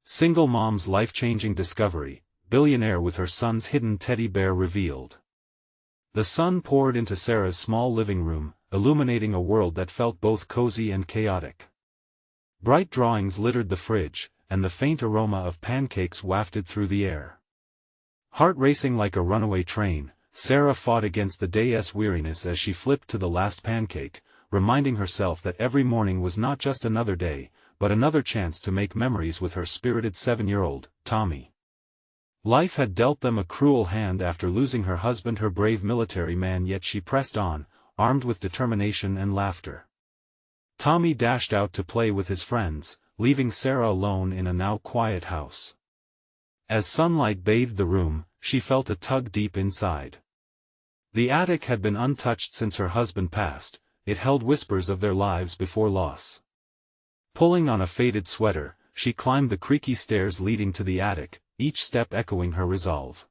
Single mom's life-changing discovery, billionaire with her son's hidden teddy bear revealed. The sun poured into Sarah's small living room, illuminating a world that felt both cozy and chaotic. Bright drawings littered the fridge, and the faint aroma of pancakes wafted through the air. Heart racing like a runaway train, Sarah fought against the day's weariness as she flipped to the last pancake, reminding herself that every morning was not just another day, but another chance to make memories with her spirited 7-year-old, Tommy. Life had dealt them a cruel hand after losing her husband, her brave military man, yet she pressed on, armed with determination and laughter. Tommy dashed out to play with his friends, leaving Sarah alone in a now quiet house. As sunlight bathed the room, she felt a tug deep inside. The attic had been untouched since her husband passed, it held whispers of their lives before loss. Pulling on a faded sweater, she climbed the creaky stairs leading to the attic, each step echoing her resolve.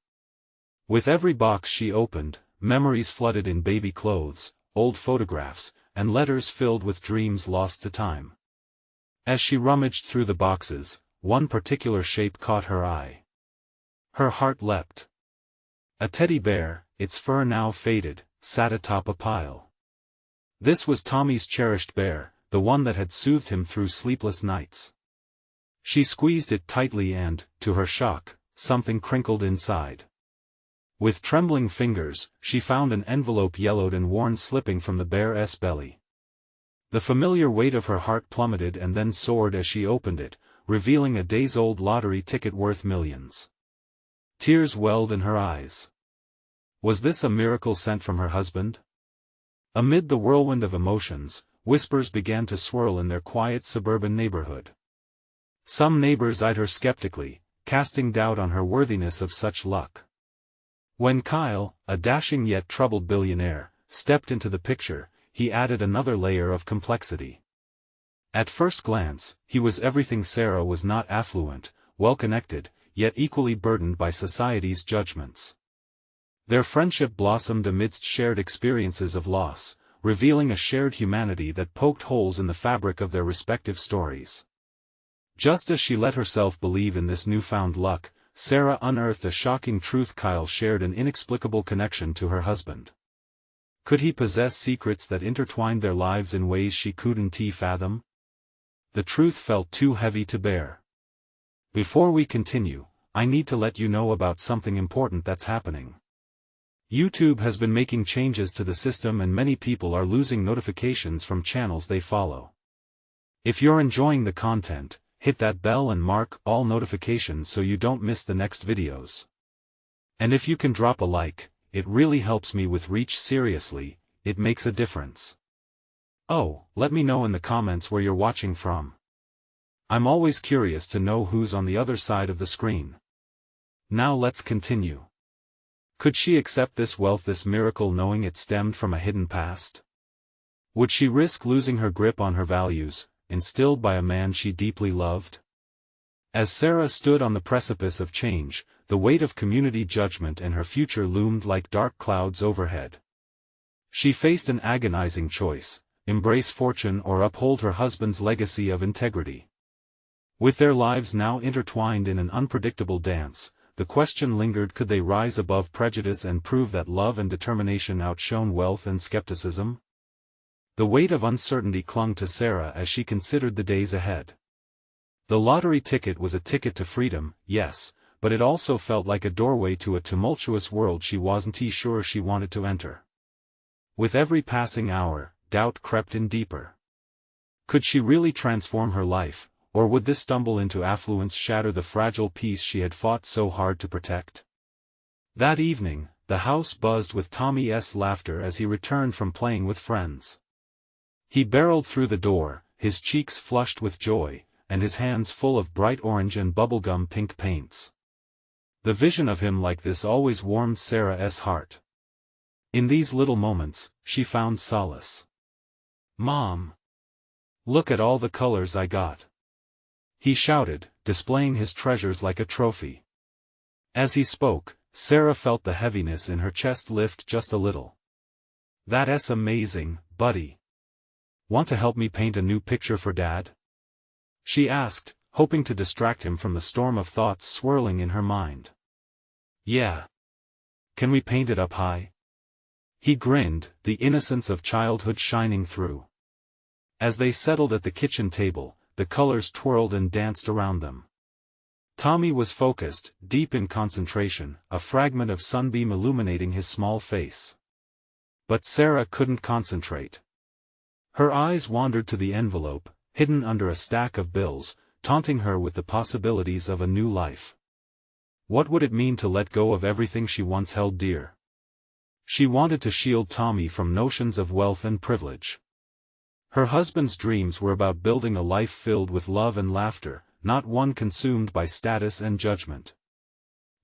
With every box she opened, memories flooded in baby clothes, old photographs, and letters filled with dreams lost to time. As she rummaged through the boxes, one particular shape caught her eye. Her heart leapt. A teddy bear, its fur now faded, sat atop a pile. This was Tommy's cherished bear, the one that had soothed him through sleepless nights. She squeezed it tightly and, to her shock, something crinkled inside. With trembling fingers, she found an envelope yellowed and worn slipping from the bear's belly. The familiar weight of her heart plummeted and then soared as she opened it, revealing a days-old lottery ticket worth millions. Tears welled in her eyes. Was this a miracle sent from her husband? Amid the whirlwind of emotions, whispers began to swirl in their quiet suburban neighborhood. Some neighbors eyed her skeptically, casting doubt on her worthiness of such luck. When Kyle, a dashing yet troubled billionaire, stepped into the picture, he added another layer of complexity. At first glance, he was everything Sarah was not: affluent, well-connected, yet equally burdened by society's judgments. Their friendship blossomed amidst shared experiences of loss, revealing a shared humanity that poked holes in the fabric of their respective stories. Just as she let herself believe in this newfound luck, Sarah unearthed a shocking truth: Kyle shared an inexplicable connection to her husband. Could he possess secrets that intertwined their lives in ways she couldn't fathom? The truth felt too heavy to bear. Before we continue, I need to let you know about something important that's happening. YouTube has been making changes to the system and many people are losing notifications from channels they follow. If you're enjoying the content, hit that bell and mark all notifications so you don't miss the next videos. And if you can drop a like, it really helps me with reach. Seriously, it makes a difference. Oh, let me know in the comments where you're watching from. I'm always curious to know who's on the other side of the screen. Now let's continue. Could she accept this wealth, this miracle, knowing it stemmed from a hidden past? Would she risk losing her grip on her values, instilled by a man she deeply loved? As Sarah stood on the precipice of change, the weight of community judgment and her future loomed like dark clouds overhead. She faced an agonizing choice: embrace fortune or uphold her husband's legacy of integrity. With their lives now intertwined in an unpredictable dance, the question lingered: could they rise above prejudice and prove that love and determination outshone wealth and skepticism? The weight of uncertainty clung to Sarah as she considered the days ahead. The lottery ticket was a ticket to freedom, yes, but it also felt like a doorway to a tumultuous world she wasn't sure she wanted to enter. With every passing hour, doubt crept in deeper. Could she really transform her life, or would this stumble into affluence shatter the fragile peace she had fought so hard to protect? That evening, the house buzzed with Tommy's laughter as he returned from playing with friends. He barreled through the door, his cheeks flushed with joy, and his hands full of bright orange and bubblegum pink paints. The vision of him like this always warmed Sarah's heart. In these little moments, she found solace. "Mom! Look at all the colors I got!" he shouted, displaying his treasures like a trophy. As he spoke, Sarah felt the heaviness in her chest lift just a little. "That's amazing, buddy. Want to help me paint a new picture for Dad?" she asked, hoping to distract him from the storm of thoughts swirling in her mind. "Yeah. Can we paint it up high?" He grinned, the innocence of childhood shining through. As they settled at the kitchen table, the colors twirled and danced around them. Tommy was focused, deep in concentration, a fragment of sunbeam illuminating his small face. But Sarah couldn't concentrate. Her eyes wandered to the envelope, hidden under a stack of bills, taunting her with the possibilities of a new life. What would it mean to let go of everything she once held dear? She wanted to shield Tommy from notions of wealth and privilege. Her husband's dreams were about building a life filled with love and laughter, not one consumed by status and judgment.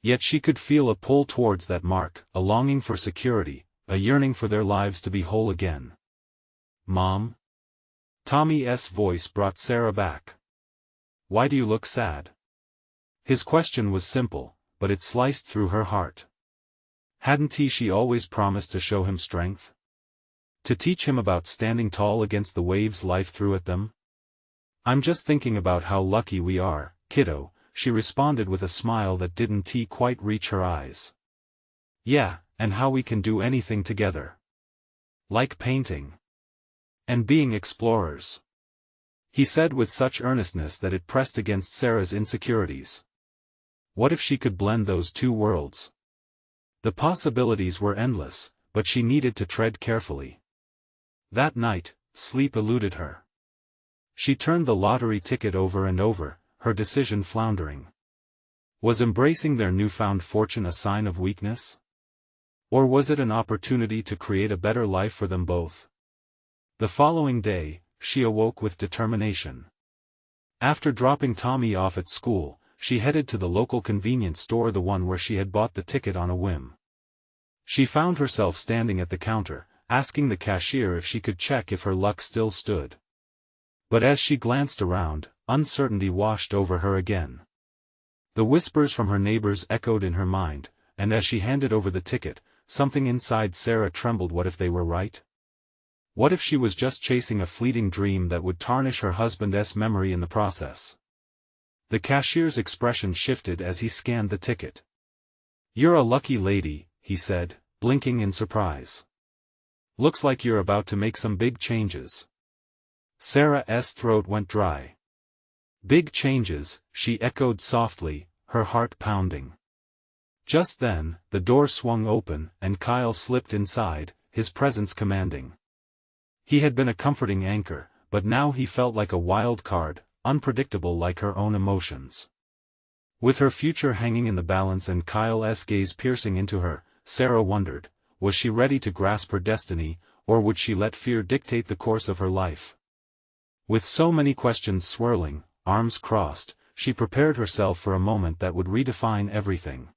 Yet she could feel a pull towards that mark, a longing for security, a yearning for their lives to be whole again. "Mom?" Tommy's voice brought Sarah back. "Why do you look sad?" His question was simple, but it sliced through her heart. Hadn't she always promised to show him strength? To teach him about standing tall against the waves life threw at them? "I'm just thinking about how lucky we are, kiddo," she responded with a smile that didn't quite reach her eyes. "Yeah, and how we can do anything together. Like painting. And being explorers," he said with such earnestness that it pressed against Sarah's insecurities. What if she could blend those two worlds? The possibilities were endless, but she needed to tread carefully. That night, sleep eluded her. She turned the lottery ticket over and over, her decision floundering. Was embracing their newfound fortune a sign of weakness? Or was it an opportunity to create a better life for them both? The following day, she awoke with determination. After dropping Tommy off at school, she headed to the local convenience store, the one where she had bought the ticket on a whim. She found herself standing at the counter, asking the cashier if she could check if her luck still stood. But as she glanced around, uncertainty washed over her again. The whispers from her neighbors echoed in her mind, and as she handed over the ticket, something inside Sarah trembled. What if they were right? What if she was just chasing a fleeting dream that would tarnish her husband's memory in the process? The cashier's expression shifted as he scanned the ticket. "You're a lucky lady," he said, blinking in surprise. "Looks like you're about to make some big changes." Sarah's throat went dry. "Big changes," she echoed softly, her heart pounding. Just then, the door swung open, and Kyle slipped inside, his presence commanding. He had been a comforting anchor, but now he felt like a wild card, unpredictable like her own emotions. With her future hanging in the balance and Kyle's gaze piercing into her, Sarah wondered, was she ready to grasp her destiny, or would she let fear dictate the course of her life? With so many questions swirling, arms crossed, she prepared herself for a moment that would redefine everything.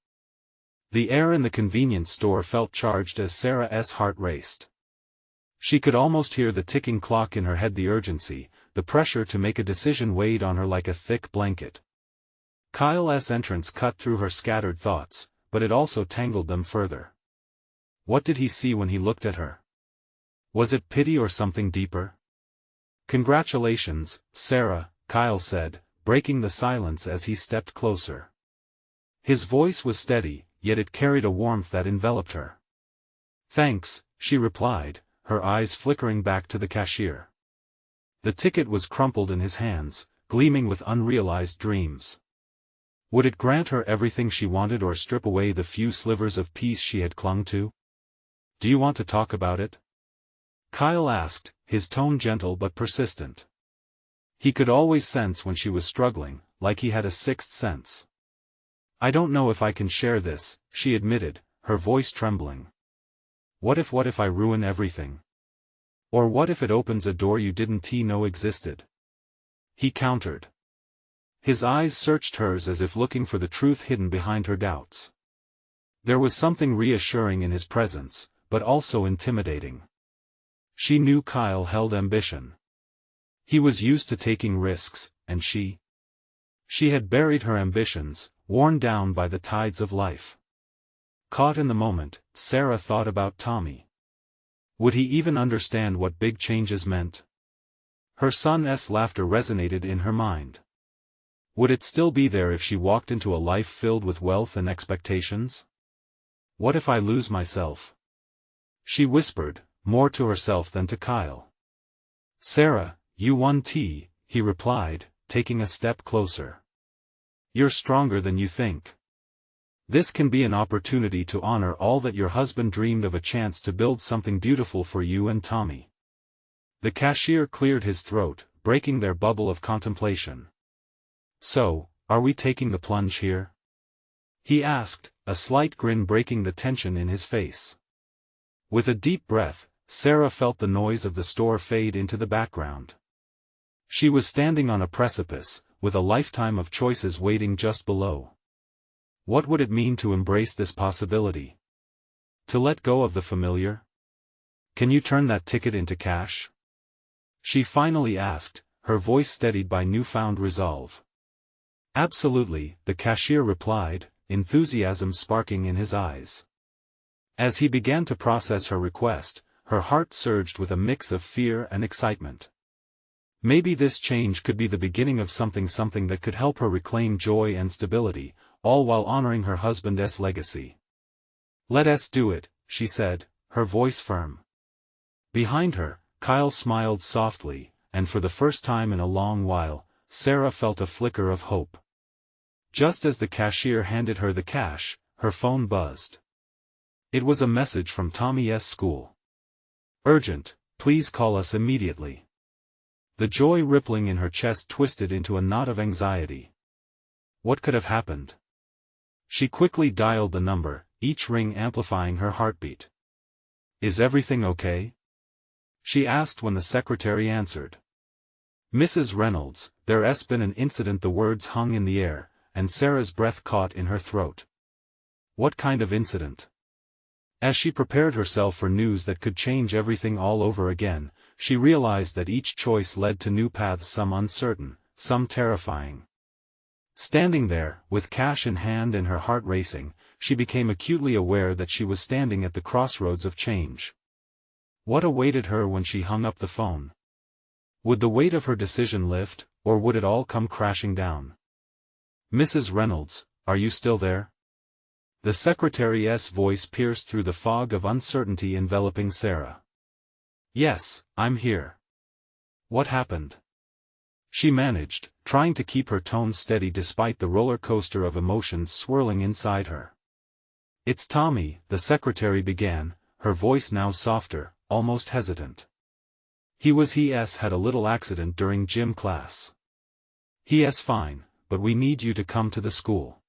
The air in the convenience store felt charged as Sarah's heart raced. She could almost hear the ticking clock in her head. The urgency, the pressure to make a decision weighed on her like a thick blanket. Kyle's entrance cut through her scattered thoughts, but it also tangled them further. What did he see when he looked at her? Was it pity or something deeper? "Congratulations, Sarah," Kyle said, breaking the silence as he stepped closer. His voice was steady, yet it carried a warmth that enveloped her. "Thanks," she replied, her eyes flickering back to the cashier. The ticket was crumpled in his hands, gleaming with unrealized dreams. Would it grant her everything she wanted or strip away the few slivers of peace she had clung to? "Do you want to talk about it?" Kyle asked, his tone gentle but persistent. He could always sense when she was struggling, like he had a sixth sense. "I don't know if I can share this," she admitted, her voice trembling. What if I ruin everything? Or what if it opens a door you didn't know existed?" He countered. His eyes searched hers as if looking for the truth hidden behind her doubts. There was something reassuring in his presence, but also intimidating. She knew Kyle held ambition. He was used to taking risks, and she had buried her ambitions, worn down by the tides of life. Caught in the moment, Sarah thought about Tommy. Would he even understand what big changes meant? Her son's laughter resonated in her mind. Would it still be there if she walked into a life filled with wealth and expectations? What if I lose myself? She whispered, more to herself than to Kyle. Sarah, you won tea, he replied, taking a step closer. You're stronger than you think. This can be an opportunity to honor all that your husband dreamed of, a chance to build something beautiful for you and Tommy. The cashier cleared his throat, breaking their bubble of contemplation. So, are we taking the plunge here? He asked, a slight grin breaking the tension in his face. With a deep breath, Sarah felt the noise of the store fade into the background. She was standing on a precipice, with a lifetime of choices waiting just below. What would it mean to embrace this possibility? To let go of the familiar? Can you turn that ticket into cash? She finally asked, her voice steadied by newfound resolve. Absolutely, the cashier replied, enthusiasm sparking in his eyes. As he began to process her request, her heart surged with a mix of fear and excitement. Maybe this change could be the beginning of something that could help her reclaim joy and stability, all while honoring her husband's legacy. Let us do it, she said, her voice firm. Behind her, Kyle smiled softly, and for the first time in a long while, Sarah felt a flicker of hope. Just as the cashier handed her the cash, her phone buzzed. It was a message from Tommy's school. Urgent, please call us immediately. The joy rippling in her chest twisted into a knot of anxiety. What could have happened? She quickly dialed the number, each ring amplifying her heartbeat. Is everything okay? She asked when the secretary answered. Mrs. Reynolds, there's been an incident. The words hung in the air, and Sarah's breath caught in her throat. What kind of incident? As she prepared herself for news that could change everything all over again, she realized that each choice led to new paths, some uncertain, some terrifying. Standing there, with cash in hand and her heart racing, she became acutely aware that she was standing at the crossroads of change. What awaited her when she hung up the phone? Would the weight of her decision lift, or would it all come crashing down? Mrs. Reynolds, are you still there? The secretary's voice pierced through the fog of uncertainty enveloping Sarah. Yes, I'm here. What happened? She managed, trying to keep her tone steady despite the roller coaster of emotions swirling inside her. It's Tommy, the secretary began, her voice now softer, almost hesitant. He's had a little accident during gym class. He's fine, but we need you to come to the school.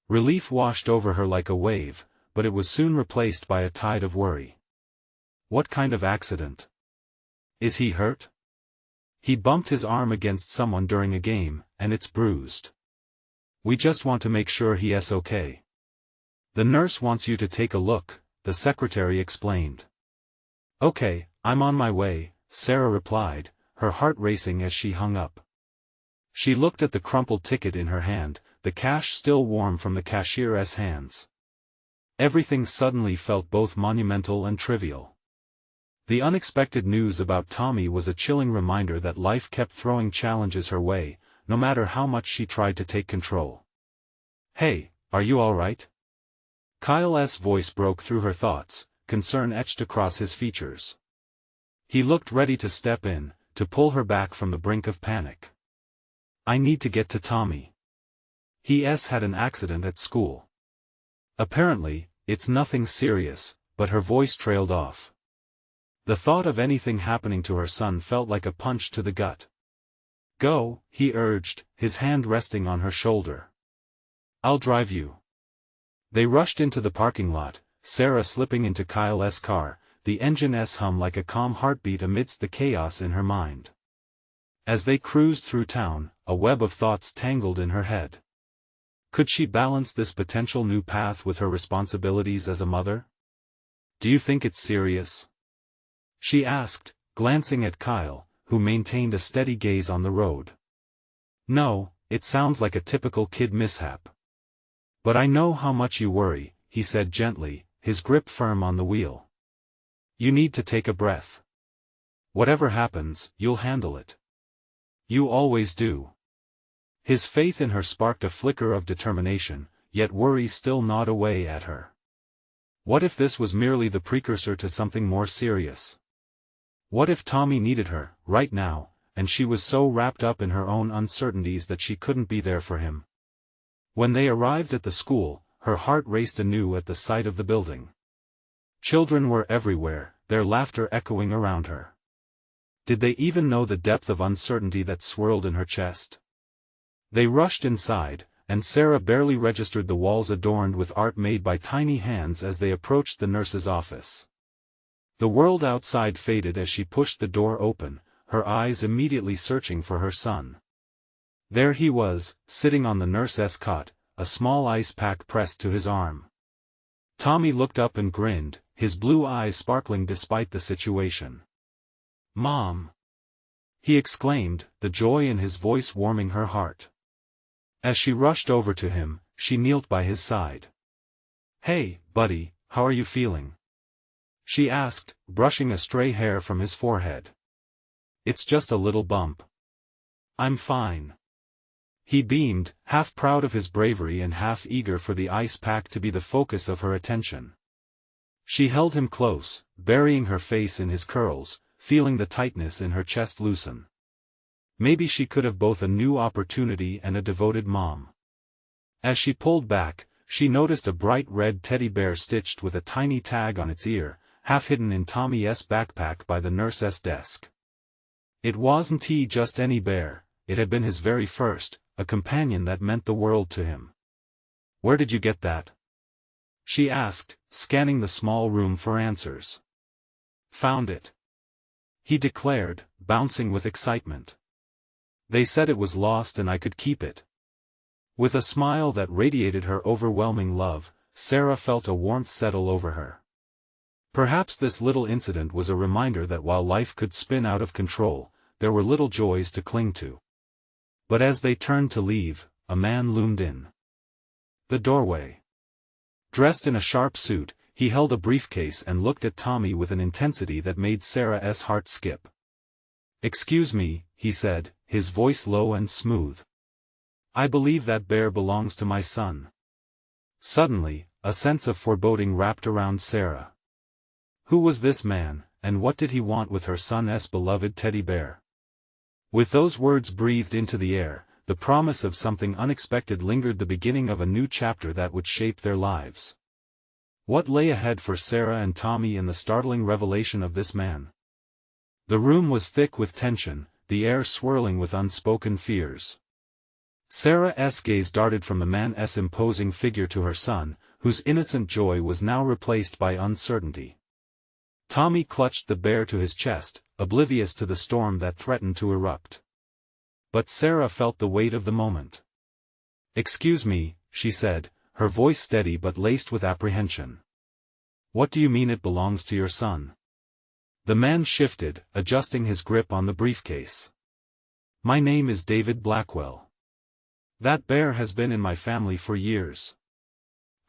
Relief washed over her like a wave, but it was soon replaced by a tide of worry. What kind of accident? Is he hurt? He bumped his arm against someone during a game, and it's bruised. We just want to make sure he's okay. The nurse wants you to take a look, the secretary explained. Okay, I'm on my way, Sarah replied, her heart racing as she hung up. She looked at the crumpled ticket in her hand, the cash still warm from the cashier's hands. Everything suddenly felt both monumental and trivial. The unexpected news about Tommy was a chilling reminder that life kept throwing challenges her way, no matter how much she tried to take control. Hey, are you all right? Kyle's voice broke through her thoughts, concern etched across his features. He looked ready to step in, to pull her back from the brink of panic. I need to get to Tommy. He's had an accident at school. Apparently, it's nothing serious, but her voice trailed off. The thought of anything happening to her son felt like a punch to the gut. Go, he urged, his hand resting on her shoulder. I'll drive you. They rushed into the parking lot, Sarah slipping into Kyle's car, the engine's hum like a calm heartbeat amidst the chaos in her mind. As they cruised through town, a web of thoughts tangled in her head. Could she balance this potential new path with her responsibilities as a mother? Do you think it's serious? She asked, glancing at Kyle, who maintained a steady gaze on the road. No, it sounds like a typical kid mishap. But I know how much you worry, he said gently, his grip firm on the wheel. You need to take a breath. Whatever happens, you'll handle it. You always do. His faith in her sparked a flicker of determination, yet worry still gnawed away at her. What if this was merely the precursor to something more serious? What if Tommy needed her, right now, and she was so wrapped up in her own uncertainties that she couldn't be there for him? When they arrived at the school, her heart raced anew at the sight of the building. Children were everywhere, their laughter echoing around her. Did they even know the depth of uncertainty that swirled in her chest? They rushed inside, and Sarah barely registered the walls adorned with art made by tiny hands as they approached the nurse's office. The world outside faded as she pushed the door open, her eyes immediately searching for her son. There he was, sitting on the nurse's cot, a small ice pack pressed to his arm. Tommy looked up and grinned, his blue eyes sparkling despite the situation. "Mom!" he exclaimed, the joy in his voice warming her heart. As she rushed over to him, she knelt by his side. "Hey, buddy, how are you feeling?" she asked, brushing a stray hair from his forehead. "It's just a little bump." "I'm fine." He beamed, half proud of his bravery and half eager for the ice pack to be the focus of her attention. She held him close, burying her face in his curls, feeling the tightness in her chest loosen. Maybe she could have both a new opportunity and a devoted mom. As she pulled back, she noticed a bright red teddy bear stitched with a tiny tag on its ear, half hidden in Tommy's backpack by the nurse's desk. It wasn't just any bear, it had been his very first, a companion that meant the world to him. "Where did you get that?" she asked, scanning the small room for answers. "Found it," he declared, bouncing with excitement. "They said it was lost and I could keep it." With a smile that radiated her overwhelming love, Sarah felt a warmth settle over her. Perhaps this little incident was a reminder that while life could spin out of control, there were little joys to cling to. But as they turned to leave, a man loomed in the doorway. Dressed in a sharp suit, he held a briefcase and looked at Tommy with an intensity that made Sarah's heart skip. "Excuse me," he said, his voice low and smooth. "I believe that bear belongs to my son." Suddenly, a sense of foreboding wrapped around Sarah. Who was this man, and what did he want with her son's beloved teddy bear? With those words breathed into the air, the promise of something unexpected lingered, the beginning of a new chapter that would shape their lives. What lay ahead for Sarah and Tommy in the startling revelation of this man? The room was thick with tension, the air swirling with unspoken fears. Sarah's gaze darted from the man's imposing figure to her son, whose innocent joy was now replaced by uncertainty. Tommy clutched the bear to his chest, oblivious to the storm that threatened to erupt. But Sarah felt the weight of the moment. "Excuse me," she said, her voice steady but laced with apprehension. "What do you mean it belongs to your son?" The man shifted, adjusting his grip on the briefcase. "My name is David Blackwell. That bear has been in my family for years.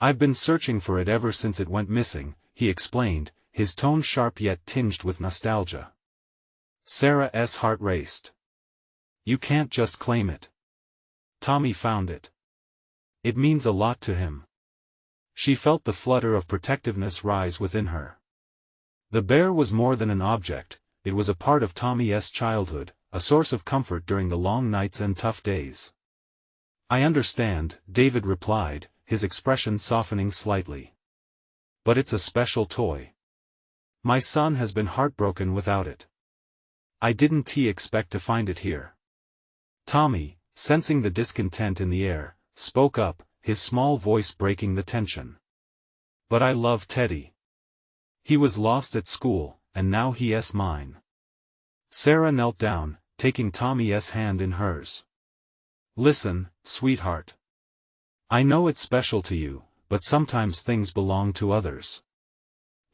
I've been searching for it ever since it went missing," he explained, his tone sharp yet tinged with nostalgia. Sarah's heart raced. "You can't just claim it. Tommy found it. It means a lot to him." She felt the flutter of protectiveness rise within her. The bear was more than an object, it was a part of Tommy's childhood, a source of comfort during the long nights and tough days. "I understand," David replied, his expression softening slightly. "But it's a special toy. My son has been heartbroken without it. I didn't expect to find it here." Tommy, sensing the discontent in the air, spoke up, his small voice breaking the tension. "But I love Teddy. He was lost at school, and now he's mine." Sarah knelt down, taking Tommy's hand in hers. "Listen, sweetheart. I know it's special to you, but sometimes things belong to others.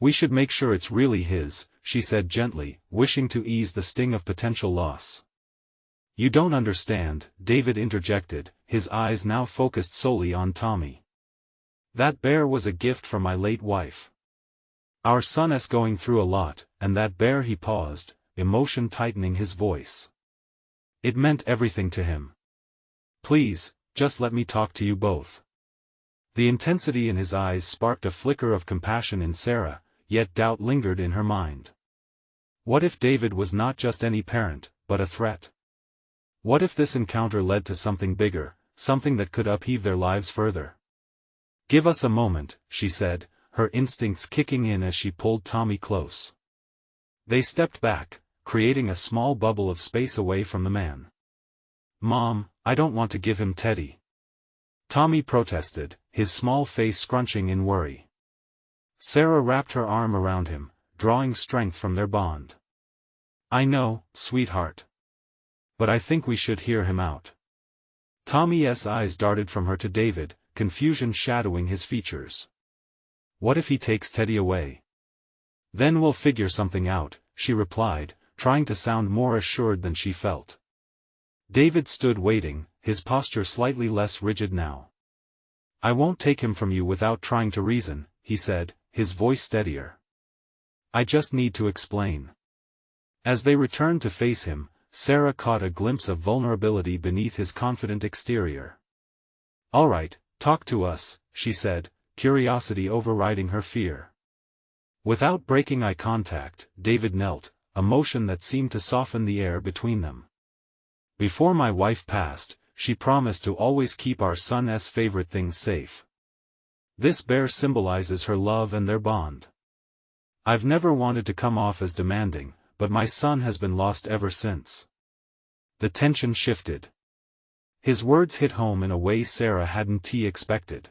We should make sure it's really his," she said gently, wishing to ease the sting of potential loss. "You don't understand," David interjected, his eyes now focused solely on Tommy. "That bear was a gift from my late wife. Our son's going through a lot, and that bear," he paused, emotion tightening his voice. "It meant everything to him. Please, just let me talk to you both. The intensity in his eyes sparked a flicker of compassion in Sarah, yet doubt lingered in her mind. What if David was not just any parent, but a threat? What if this encounter led to something bigger, something that could upheave their lives further? Give us a moment, she said, her instincts kicking in as she pulled Tommy close. They stepped back, creating a small bubble of space away from the man. Mom, I don't want to give him Teddy. Tommy protested, his small face scrunching in worry. Sarah wrapped her arm around him, drawing strength from their bond. I know, sweetheart. But I think we should hear him out. Tommy's eyes darted from her to David, confusion shadowing his features. What if he takes Teddy away? Then we'll figure something out, she replied, trying to sound more assured than she felt. David stood waiting, his posture slightly less rigid now. I won't take him from you without trying to reason, he said, his voice steadier. I just need to explain. As they returned to face him, Sarah caught a glimpse of vulnerability beneath his confident exterior. All right, talk to us, she said, curiosity overriding her fear. Without breaking eye contact, David knelt, a motion that seemed to soften the air between them. Before my wife passed, she promised to always keep our son's favorite things safe. This bear symbolizes her love and their bond. I've never wanted to come off as demanding, but my son has been lost ever since. The tension shifted. His words hit home in a way Sarah hadn't expected.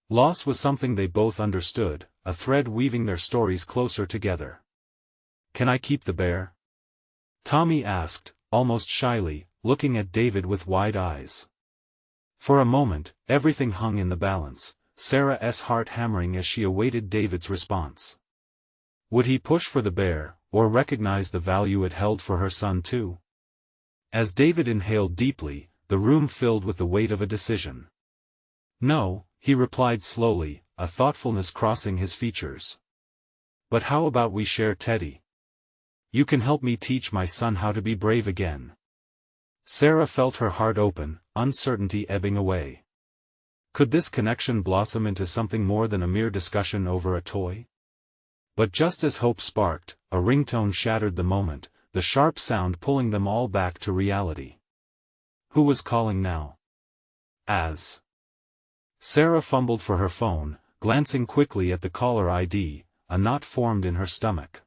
Loss was something they both understood, a thread weaving their stories closer together. Can I keep the bear? Tommy asked, almost shyly, looking at David with wide eyes. For a moment, everything hung in the balance, Sarah's heart hammering as she awaited David's response. Would he push for the bear, or recognize the value it held for her son too? As David inhaled deeply, the room filled with the weight of a decision. No, he replied slowly, a thoughtfulness crossing his features. But how about we share Teddy? You can help me teach my son how to be brave again. Sarah felt her heart open, uncertainty ebbing away. Could this connection blossom into something more than a mere discussion over a toy? But just as hope sparked, a ringtone shattered the moment, the sharp sound pulling them all back to reality. Who was calling now? As Sarah fumbled for her phone, glancing quickly at the caller ID, a knot formed in her stomach.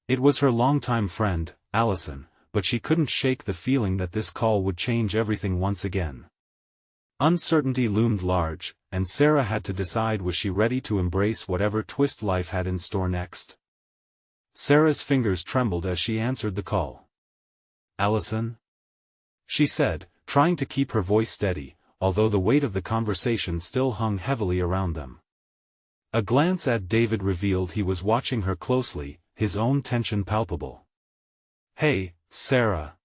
It was her longtime friend, Allison, but she couldn't shake the feeling that this call would change everything once again. Uncertainty loomed large, and Sarah had to decide was she ready to embrace whatever twist life had in store next. Sarah's fingers trembled as she answered the call. Allison? She said, trying to keep her voice steady, although the weight of the conversation still hung heavily around them. A glance at David revealed he was watching her closely, his own tension palpable. Hey, Sarah.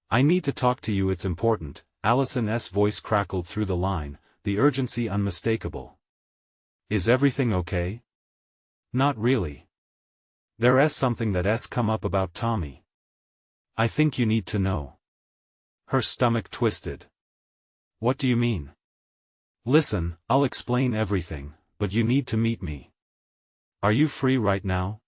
I need to talk to you, it's important. Allison's voice crackled through the line, the urgency unmistakable. Is everything okay? Not really. There's something that's come up about Tommy. I think you need to know. Her stomach twisted. What do you mean? Listen, I'll explain everything, but you need to meet me. Are you free right now?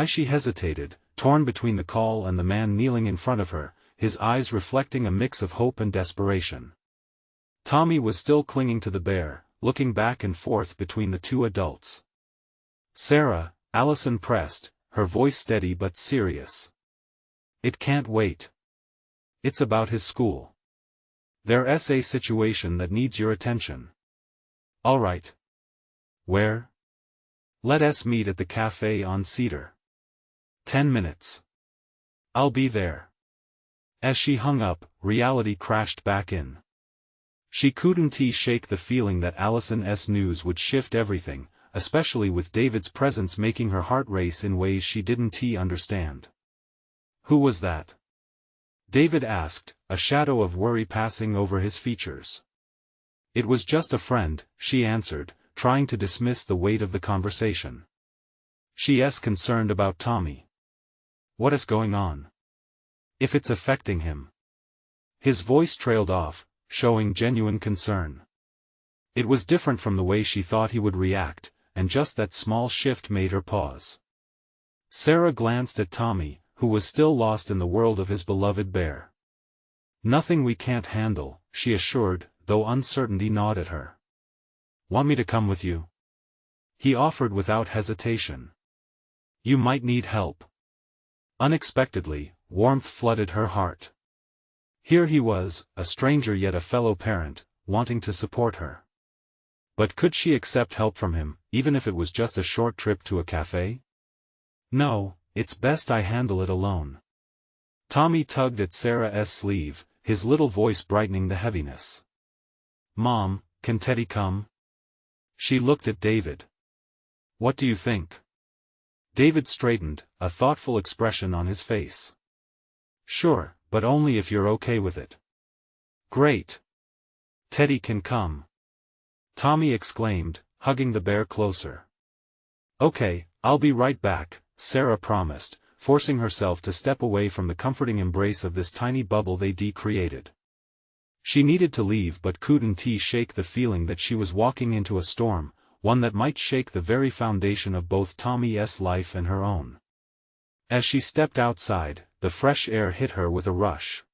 She hesitated, torn between the call and the man kneeling in front of her, his eyes reflecting a mix of hope and desperation. Tommy was still clinging to the bear, looking back and forth between the two adults. Sarah, Allison pressed, her voice steady but serious. It can't wait. It's about his school. There's a situation that needs your attention. All right. Where? Let us meet at the cafe on Cedar. 10 minutes. I'll be there. As she hung up, reality crashed back in. She couldn't shake the feeling that Allison's news would shift everything, especially with David's presence making her heart race in ways she didn't understand. Who was that? David asked, a shadow of worry passing over his features. It was just a friend, she answered, trying to dismiss the weight of the conversation. She's concerned about Tommy. What is going on? If it's affecting him. His voice trailed off, showing genuine concern. It was different from the way she thought he would react, and just that small shift made her pause. Sarah glanced at Tommy, who was still lost in the world of his beloved bear. "Nothing we can't handle," she assured, though uncertainty gnawed at her. "Want me to come with you?" he offered without hesitation. "You might need help." Unexpectedly, warmth flooded her heart. Here he was, a stranger yet a fellow parent, wanting to support her. But could she accept help from him, even if it was just a short trip to a cafe? "No, it's best I handle it alone." Tommy tugged at Sarah's sleeve, his little voice brightening the heaviness. "Mom, can Teddy come?" She looked at David. "What do you think?" David straightened, a thoughtful expression on his face. "Sure, but only if you're okay with it." "Great. Teddy can come," Tommy exclaimed, hugging the bear closer. "Okay, I'll be right back," Sarah promised, forcing herself to step away from the comforting embrace of this tiny bubble they created. She needed to leave but couldn't shake the feeling that she was walking into a storm, one that might shake the very foundation of both Tommy's life and her own. As she stepped outside, the fresh air hit her with a rush.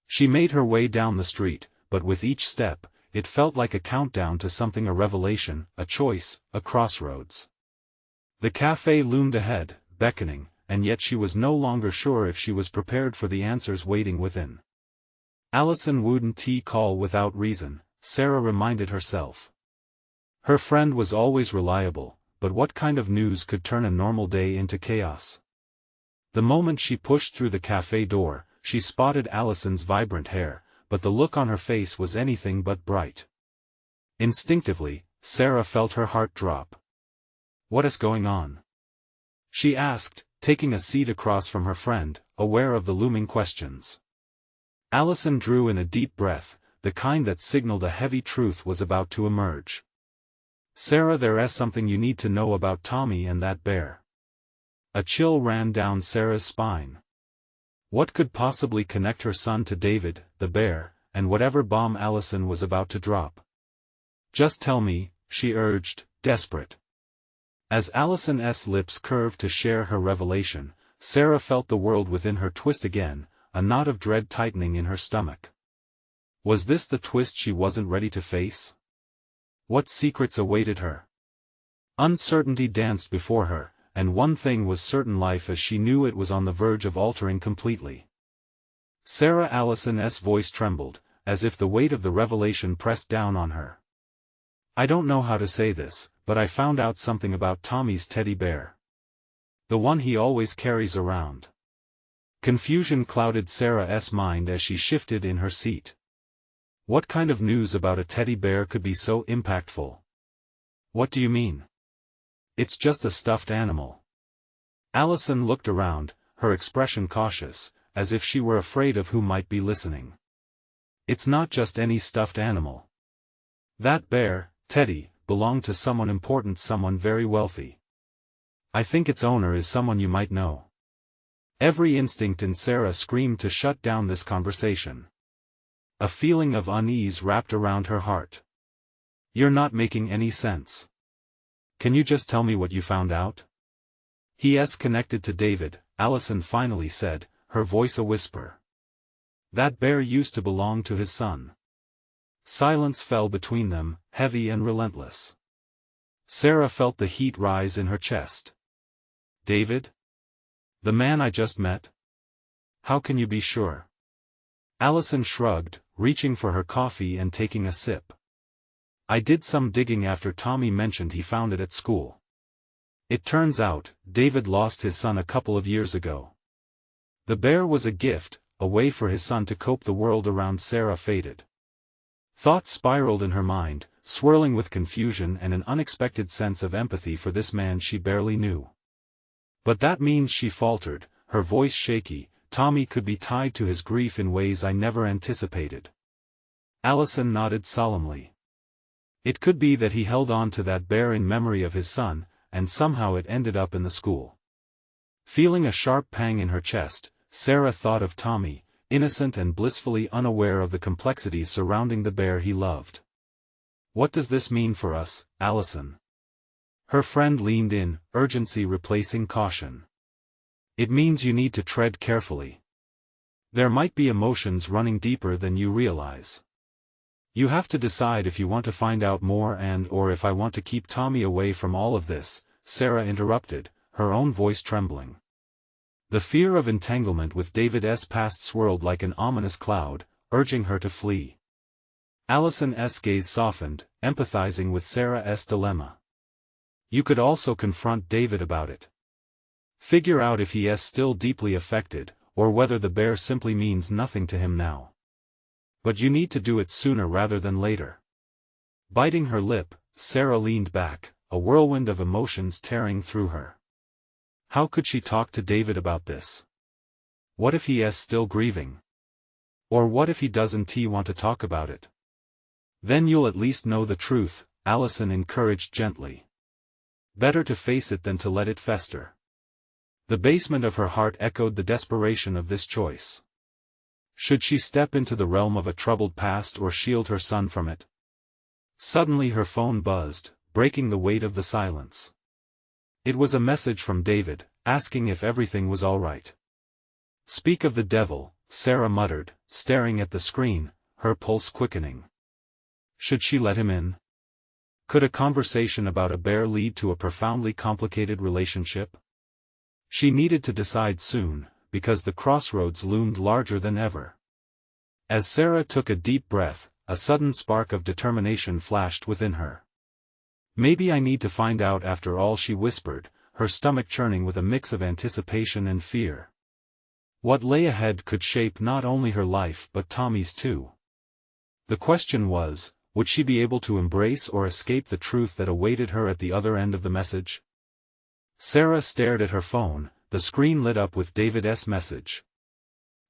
She made her way down the street, but with each step, it felt like a countdown to something, a revelation, a choice, a crossroads. The cafe loomed ahead, beckoning, and yet she was no longer sure if she was prepared for the answers waiting within. Allison wouldn't call without reason, Sarah reminded herself. Her friend was always reliable, but what kind of news could turn a normal day into chaos? The moment she pushed through the cafe door, she spotted Allison's vibrant hair, but the look on her face was anything but bright. Instinctively, Sarah felt her heart drop. "What is going on?" she asked, taking a seat across from her friend, aware of the looming questions. Allison drew in a deep breath, the kind that signaled a heavy truth was about to emerge. "Sarah, there's something you need to know about Tommy and that bear." A chill ran down Sarah's spine. What could possibly connect her son to David, the bear, and whatever bomb Allison was about to drop? "Just tell me," she urged, desperate. As Allison's lips curved to share her revelation, Sarah felt the world within her twist again, a knot of dread tightening in her stomach. Was this the twist she wasn't ready to face? What secrets awaited her? Uncertainty danced before her, and one thing was certain: life as she knew it was on the verge of altering completely. Sarah, Allison's voice trembled, as if the weight of the revelation pressed down on her. "I don't know how to say this, but I found out something about Tommy's teddy bear. The one he always carries around." Confusion clouded Sarah's mind as she shifted in her seat. What kind of news about a teddy bear could be so impactful? "What do you mean?" "It's just a stuffed animal." Allison looked around, her expression cautious, as if she were afraid of who might be listening. "It's not just any stuffed animal. That bear, Teddy, belonged to someone important, someone very wealthy. I think its owner is someone you might know." Every instinct in Sarah screamed to shut down this conversation. A feeling of unease wrapped around her heart. "You're not making any sense. Can you just tell me what you found out?" "He's connected to David," Allison finally said, her voice a whisper. "That bear used to belong to his son." Silence fell between them, heavy and relentless. Sarah felt the heat rise in her chest. "David? The man I just met? How can you be sure?" Allison shrugged, reaching for her coffee and taking a sip. "I did some digging after Tommy mentioned he found it at school. It turns out, David lost his son a couple of years ago. The bear was a gift, a way for his son to cope." The world around Sarah faded. Thoughts spiraled in her mind, swirling with confusion and an unexpected sense of empathy for this man she barely knew. "But that means," she faltered, her voice shaky, "Tommy could be tied to his grief in ways I never anticipated." Allison nodded solemnly. It could be that he held on to that bear in memory of his son, and somehow it ended up in the school. Feeling a sharp pang in her chest, Sarah thought of Tommy, innocent and blissfully unaware of the complexities surrounding the bear he loved. "What does this mean for us, Allison?" Her friend leaned in, urgency replacing caution. "It means you need to tread carefully. There might be emotions running deeper than you realize. You have to decide if you want to find out more or if I want to keep Tommy away from all of this," Sarah interrupted, her own voice trembling. The fear of entanglement with David's past swirled like an ominous cloud, urging her to flee. Allison's gaze softened, empathizing with Sarah's dilemma. "You could also confront David about it. Figure out if he is still deeply affected, or whether the bear simply means nothing to him now. But you need to do it sooner rather than later." Biting her lip, Sarah leaned back, a whirlwind of emotions tearing through her. How could she talk to David about this? What if he is still grieving? Or what if he doesn't want to talk about it? "Then you'll at least know the truth," Allison encouraged gently. "Better to face it than to let it fester." The basement of her heart echoed the desperation of this choice. Should she step into the realm of a troubled past or shield her son from it? Suddenly her phone buzzed, breaking the weight of the silence. It was a message from David, asking if everything was all right. "Speak of the devil," Sarah muttered, staring at the screen, her pulse quickening. Should she let him in? Could a conversation about a bear lead to a profoundly complicated relationship? She needed to decide soon, because the crossroads loomed larger than ever. As Sarah took a deep breath, a sudden spark of determination flashed within her. "Maybe I need to find out after all," she whispered, her stomach churning with a mix of anticipation and fear. What lay ahead could shape not only her life but Tommy's too. The question was, would she be able to embrace or escape the truth that awaited her at the other end of the message? Sarah stared at her phone, the screen lit up with David's message.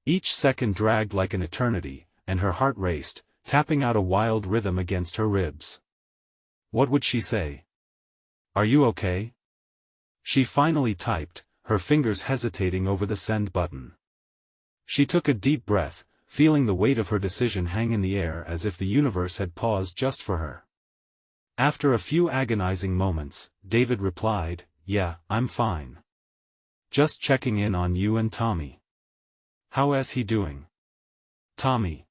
Each second dragged like an eternity, and her heart raced, tapping out a wild rhythm against her ribs. What would she say? "Are you okay?" She finally typed, her fingers hesitating over the send button. She took a deep breath, feeling the weight of her decision hang in the air as if the universe had paused just for her. After a few agonizing moments, David replied, "Yeah, I'm fine. Just checking in on you and Tommy. How is he doing?" Tommy.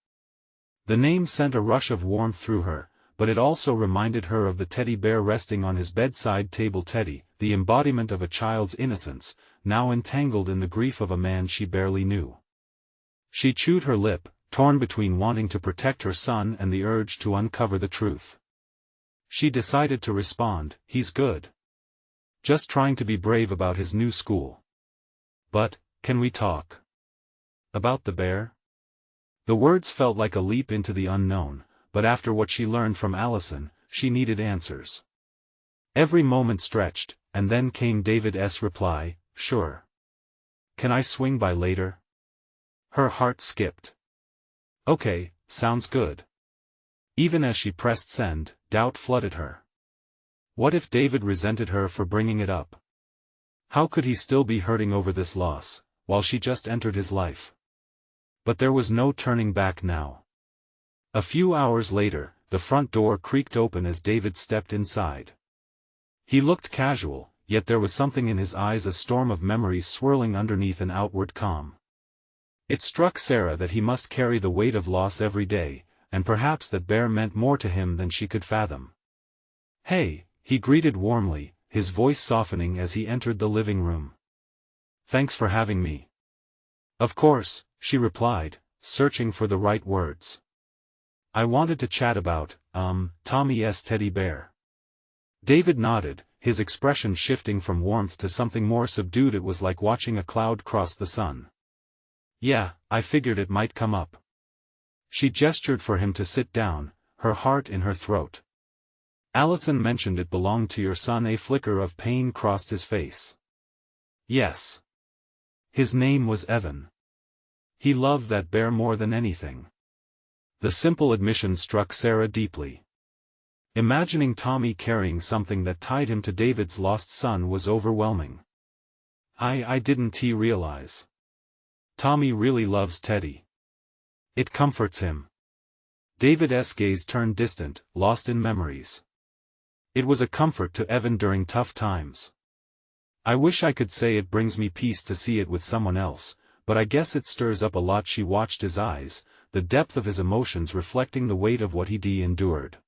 The name sent a rush of warmth through her, but it also reminded her of the teddy bear resting on his bedside table. Teddy, the embodiment of a child's innocence, now entangled in the grief of a man she barely knew. She chewed her lip, torn between wanting to protect her son and the urge to uncover the truth. She decided to respond, "He's good. Just trying to be brave about his new school. But, can we talk about the bear?" The words felt like a leap into the unknown, but after what she learned from Allison, she needed answers. Every moment stretched, and then came David's reply, "Sure. Can I swing by later?" Her heart skipped. "Okay, sounds good." Even as she pressed send, doubt flooded her. What if David resented her for bringing it up? How could he still be hurting over this loss, while she just entered his life? But there was no turning back now. A few hours later, the front door creaked open as David stepped inside. He looked casual, yet there was something in his eyes, a storm of memories swirling underneath an outward calm. It struck Sarah that he must carry the weight of loss every day, and perhaps that bear meant more to him than she could fathom. "Hey," he greeted warmly, his voice softening as he entered the living room. "Thanks for having me." "Of course," she replied, searching for the right words. "I wanted to chat about, Tommy's teddy bear." David nodded, his expression shifting from warmth to something more subdued. It was like watching a cloud cross the sun. "Yeah, I figured it might come up." She gestured for him to sit down, her heart in her throat. "Allison mentioned it belonged to your son." A flicker of pain crossed his face. "Yes. His name was Evan. He loved that bear more than anything." The simple admission struck Sarah deeply. Imagining Tommy carrying something that tied him to David's lost son was overwhelming. I didn't realize. Tommy really loves Teddy." It comforts him. David's gaze turned distant, lost in memories. It was a comfort to Evan during tough times. I wish I could say it brings me peace to see it with someone else, but I guess it stirs up a lot. She watched his eyes, the depth of his emotions reflecting the weight of what he endured.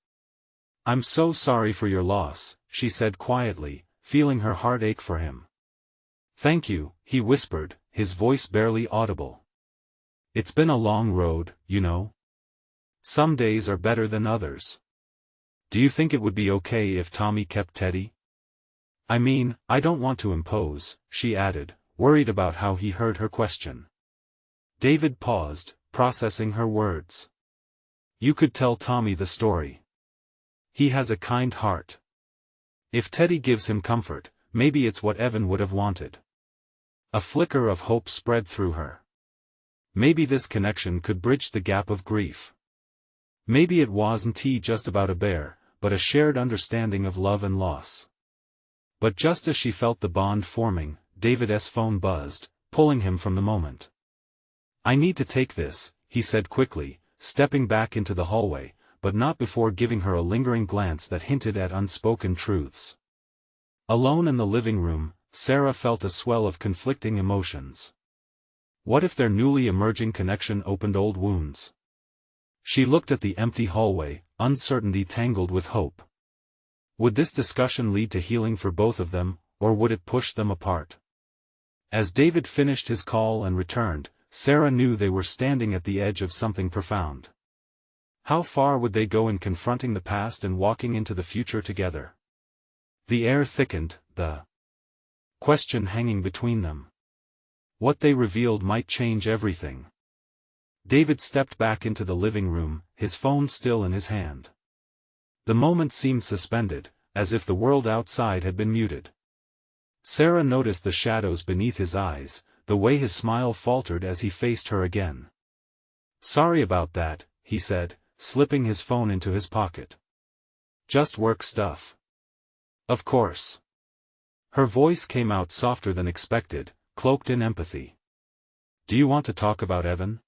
I'm so sorry for your loss, she said quietly, feeling her heart ache for him. Thank you, he whispered, his voice barely audible. It's been a long road, you know. Some days are better than others. Do you think it would be okay if Tommy kept Teddy? I mean, I don't want to impose, she added, worried about how he heard her question. David paused, processing her words. You could tell Tommy the story. He has a kind heart. If Teddy gives him comfort, maybe it's what Evan would have wanted. A flicker of hope spread through her. Maybe this connection could bridge the gap of grief. Maybe it wasn't just about a bear, but a shared understanding of love and loss. But just as she felt the bond forming, David's phone buzzed, pulling him from the moment. I need to take this, he said quickly, stepping back into the hallway, but not before giving her a lingering glance that hinted at unspoken truths. Alone in the living room, Sarah felt a swell of conflicting emotions. What if their newly emerging connection opened old wounds? She looked at the empty hallway, uncertainty tangled with hope. Would this discussion lead to healing for both of them, or would it push them apart? As David finished his call and returned, Sarah knew they were standing at the edge of something profound. How far would they go in confronting the past and walking into the future together? The air thickened, the question hanging between them. What they revealed might change everything. David stepped back into the living room, his phone still in his hand. The moment seemed suspended, as if the world outside had been muted. Sarah noticed the shadows beneath his eyes, the way his smile faltered as he faced her again. Sorry about that, he said, slipping his phone into his pocket. Just work stuff. Of course. Her voice came out softer than expected, cloaked in empathy. Do you want to talk about Evan?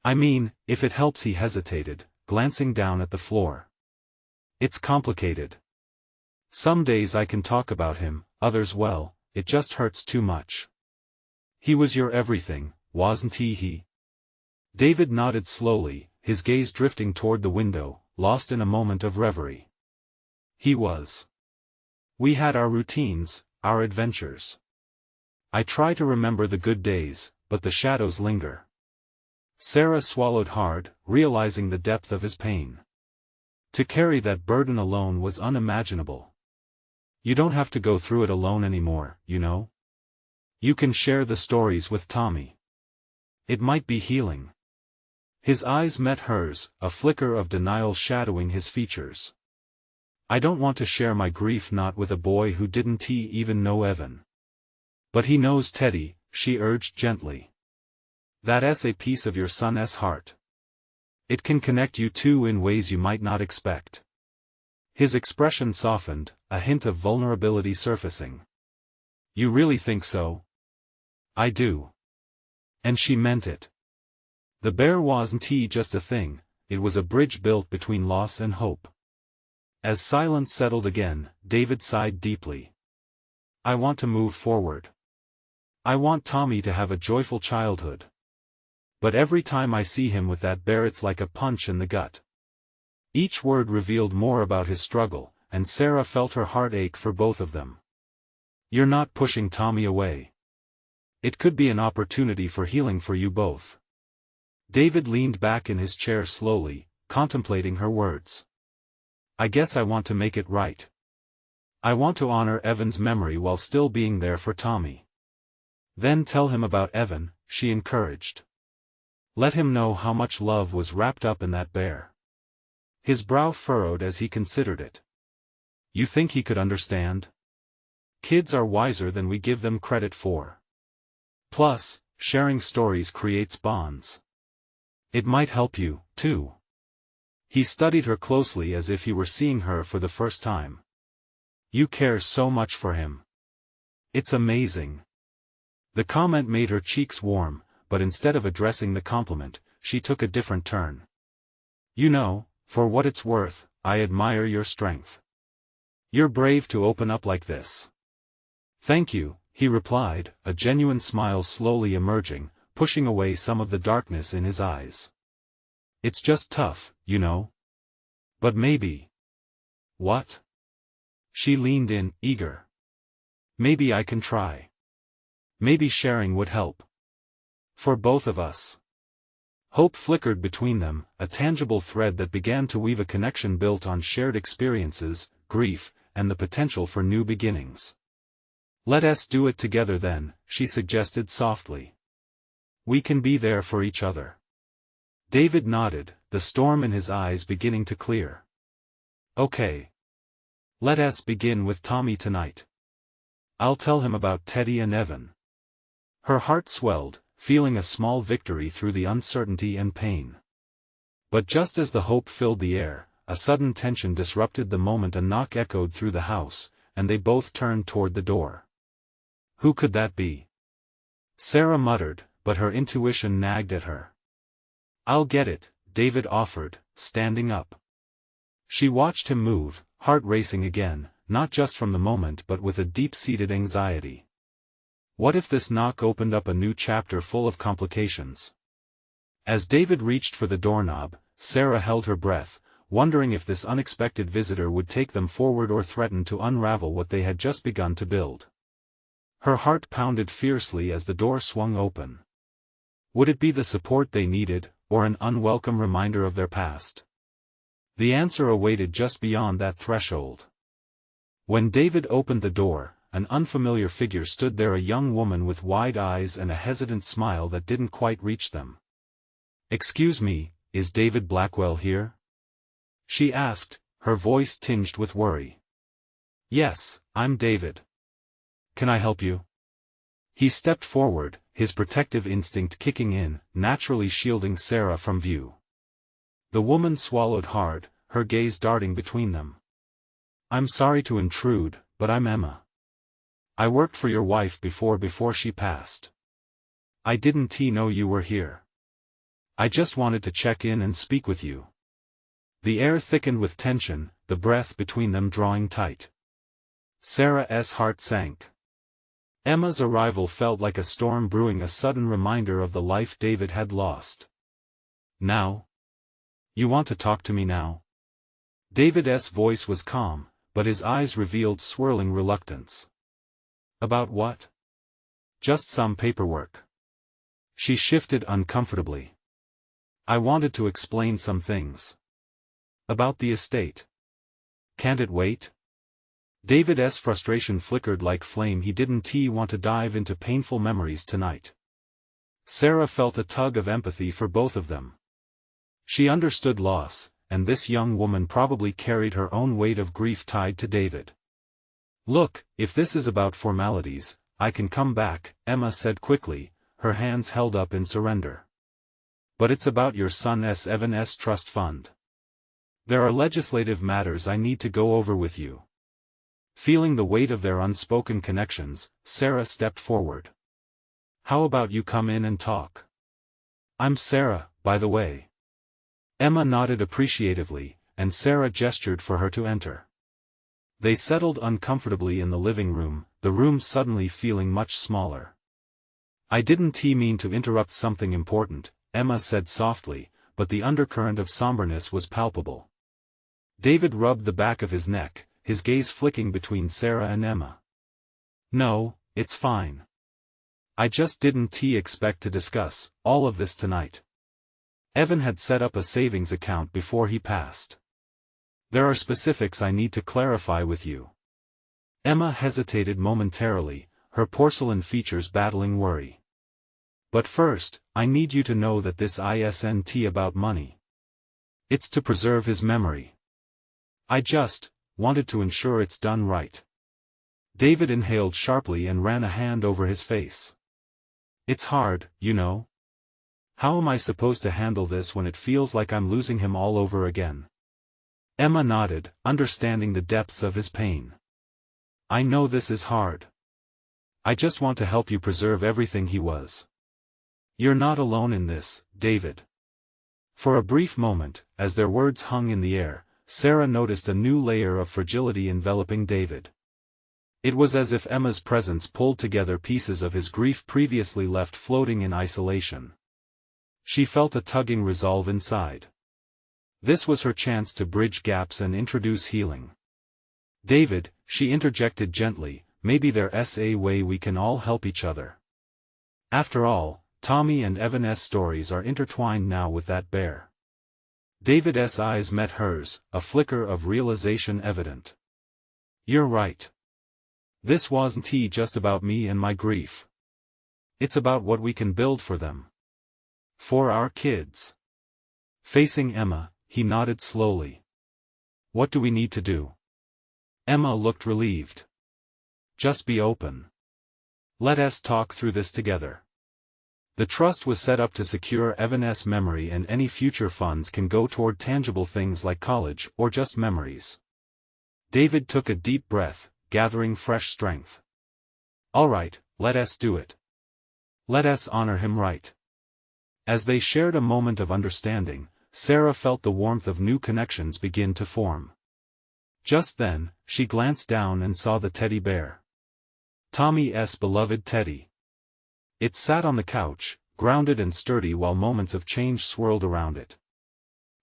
I mean, if it helps. He hesitated, glancing down at the floor. It's complicated. Some days I can talk about him, others well, it just hurts too much. He was your everything, wasn't he? David nodded slowly, his gaze drifting toward the window, lost in a moment of reverie. He was. We had our routines, our adventures. I try to remember the good days, but the shadows linger. Sarah swallowed hard, realizing the depth of his pain. To carry that burden alone was unimaginable. You don't have to go through it alone anymore, you know? You can share the stories with Tommy. It might be healing. His eyes met hers, a flicker of denial shadowing his features. I don't want to share my grief, not with a boy who didn't even know Evan. But he knows Teddy, she urged gently. That's a piece of your son's heart. It can connect you two in ways you might not expect. His expression softened, a hint of vulnerability surfacing. You really think so? I do. And she meant it. The bear wasn't just a thing, it was a bridge built between loss and hope. As silence settled again, David sighed deeply. I want to move forward. I want Tommy to have a joyful childhood. But every time I see him with that bear, it's like a punch in the gut. Each word revealed more about his struggle, and Sarah felt her heart ache for both of them. You're not pushing Tommy away. It could be an opportunity for healing for you both. David leaned back in his chair slowly, contemplating her words. I guess I want to make it right. I want to honor Evan's memory while still being there for Tommy. Then tell him about Evan, she encouraged. Let him know how much love was wrapped up in that bear. His brow furrowed as he considered it. You think he could understand? Kids are wiser than we give them credit for. Plus, sharing stories creates bonds. It might help you, too. He studied her closely as if he were seeing her for the first time. You care so much for him. It's amazing. The comment made her cheeks warm, but instead of addressing the compliment, she took a different turn. You know, for what it's worth, I admire your strength. You're brave to open up like this. Thank you, he replied, a genuine smile slowly emerging, pushing away some of the darkness in his eyes. It's just tough, you know. But maybe. What? She leaned in, eager. Maybe I can try. Maybe sharing would help. For both of us. Hope flickered between them, a tangible thread that began to weave a connection built on shared experiences, grief, and the potential for new beginnings. Let us do it together then, she suggested softly. We can be there for each other. David nodded, the storm in his eyes beginning to clear. Okay. Let us begin with Tommy tonight. I'll tell him about Teddy and Evan. Her heart swelled, feeling a small victory through the uncertainty and pain. But just as the hope filled the air, a sudden tension disrupted the moment. A knock echoed through the house, and they both turned toward the door. Who could that be? Sarah muttered, but her intuition nagged at her. I'll get it, David offered, standing up. She watched him move, heart racing again, not just from the moment but with a deep-seated anxiety. What if this knock opened up a new chapter full of complications? As David reached for the doorknob, Sarah held her breath, wondering if this unexpected visitor would take them forward or threaten to unravel what they had just begun to build. Her heart pounded fiercely as the door swung open. Would it be the support they needed, or an unwelcome reminder of their past? The answer awaited just beyond that threshold. When David opened the door, an unfamiliar figure stood there, a young woman with wide eyes and a hesitant smile that didn't quite reach them. Excuse me, is David Blackwell here? She asked, her voice tinged with worry. Yes, I'm David. Can I help you? He stepped forward, his protective instinct kicking in, naturally shielding Sarah from view. The woman swallowed hard, her gaze darting between them. I'm sorry to intrude, but I'm Emma. I worked for your wife before she passed. I didn't know you were here. I just wanted to check in and speak with you. The air thickened with tension, the breath between them drawing tight. Sarah's heart sank. Emma's arrival felt like a storm brewing, a sudden reminder of the life David had lost. Now? You want to talk to me now? David's voice was calm, but his eyes revealed swirling reluctance. About what? Just some paperwork. She shifted uncomfortably. I wanted to explain some things. About the estate. Can't it wait? David's frustration flickered like flame. He didn't want to dive into painful memories tonight. Sarah felt a tug of empathy for both of them. She understood loss, and this young woman probably carried her own weight of grief tied to David. Look, if this is about formalities, I can come back, Emma said quickly, her hands held up in surrender. But it's about your son's Evan's trust fund. There are legislative matters I need to go over with you. Feeling the weight of their unspoken connections, Sarah stepped forward. How about you come in and talk? I'm Sarah, by the way. Emma nodded appreciatively, and Sarah gestured for her to enter. They settled uncomfortably in the living room, the room suddenly feeling much smaller. I didn't mean to interrupt something important, Emma said softly, but the undercurrent of somberness was palpable. David rubbed the back of his neck, his gaze flicking between Sarah and Emma. No, it's fine. I just didn't expect to discuss all of this tonight. Evan had set up a savings account before he passed. There are specifics I need to clarify with you. Emma hesitated momentarily, her porcelain features battling worry. But first, I need you to know that this isn't about money. It's to preserve his memory. I just wanted to ensure it's done right. David inhaled sharply and ran a hand over his face. It's hard, you know. How am I supposed to handle this when it feels like I'm losing him all over again? Emma nodded, understanding the depths of his pain. I know this is hard. I just want to help you preserve everything he was. You're not alone in this, David. For a brief moment, as their words hung in the air, Sarah noticed a new layer of fragility enveloping David. It was as if Emma's presence pulled together pieces of his grief previously left floating in isolation. She felt a tugging resolve inside. This was her chance to bridge gaps and introduce healing. "David," she interjected gently, "maybe there's a way we can all help each other. After all, Tommy and Evan's stories are intertwined now with that bear." David's eyes met hers, a flicker of realization evident. "You're right. This wasn't just about me and my grief. It's about what we can build for them. For our kids." Facing Emma, he nodded slowly. "What do we need to do?" Emma looked relieved. "Just be open. Let us talk through this together. The trust was set up to secure Evan's memory, and any future funds can go toward tangible things like college or just memories." David took a deep breath, gathering fresh strength. "All right, let us do it. Let us honor him right." As they shared a moment of understanding, Sarah felt the warmth of new connections begin to form. Just then, she glanced down and saw the teddy bear. Tommy's beloved teddy. It sat on the couch, grounded and sturdy while moments of change swirled around it.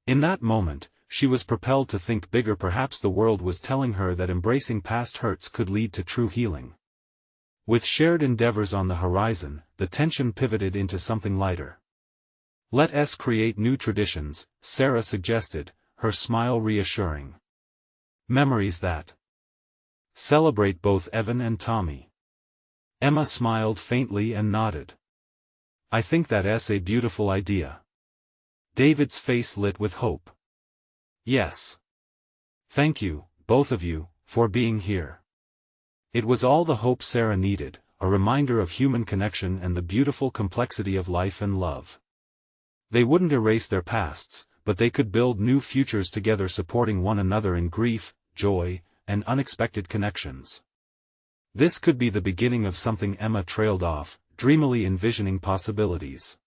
In that moment, she was propelled to think bigger. Perhaps the world was telling her that embracing past hurts could lead to true healing. With shared endeavors on the horizon, the tension pivoted into something lighter. "Let us create new traditions," Sarah suggested, her smile reassuring. "Memories that celebrate both Evan and Tommy." Emma smiled faintly and nodded. "I think that's a beautiful idea." David's face lit with hope. "Yes. Thank you, both of you, for being here." It was all the hope Sarah needed, a reminder of human connection and the beautiful complexity of life and love. They wouldn't erase their pasts, but they could build new futures together, supporting one another in grief, joy, and unexpected connections. This could be the beginning of something. Emma trailed off, dreamily envisioning possibilities.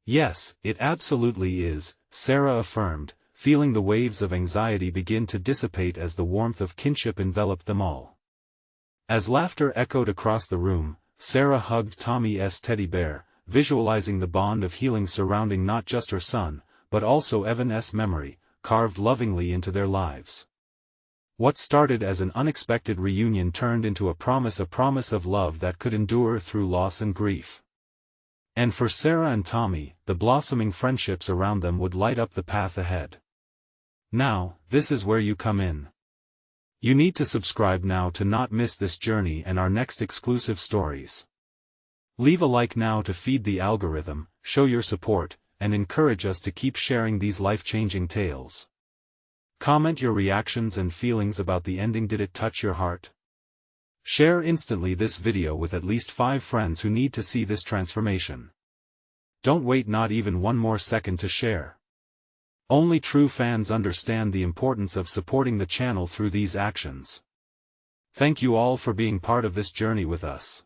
"Yes, it absolutely is," Sarah affirmed, feeling the waves of anxiety begin to dissipate as the warmth of kinship enveloped them all. As laughter echoed across the room, Sarah hugged Tommy's teddy bear, visualizing the bond of healing surrounding not just her son, but also Evan's memory, carved lovingly into their lives. What started as an unexpected reunion turned into a promise of love that could endure through loss and grief. And for Sarah and Tommy, the blossoming friendships around them would light up the path ahead. Now, this is where you come in. You need to subscribe now to not miss this journey and our next exclusive stories. Leave a like now to feed the algorithm, show your support, and encourage us to keep sharing these life-changing tales. Comment your reactions and feelings about the ending. Did it touch your heart? Share instantly this video with at least 5 friends who need to see this transformation. Don't wait not even one more second to share. Only true fans understand the importance of supporting the channel through these actions. Thank you all for being part of this journey with us.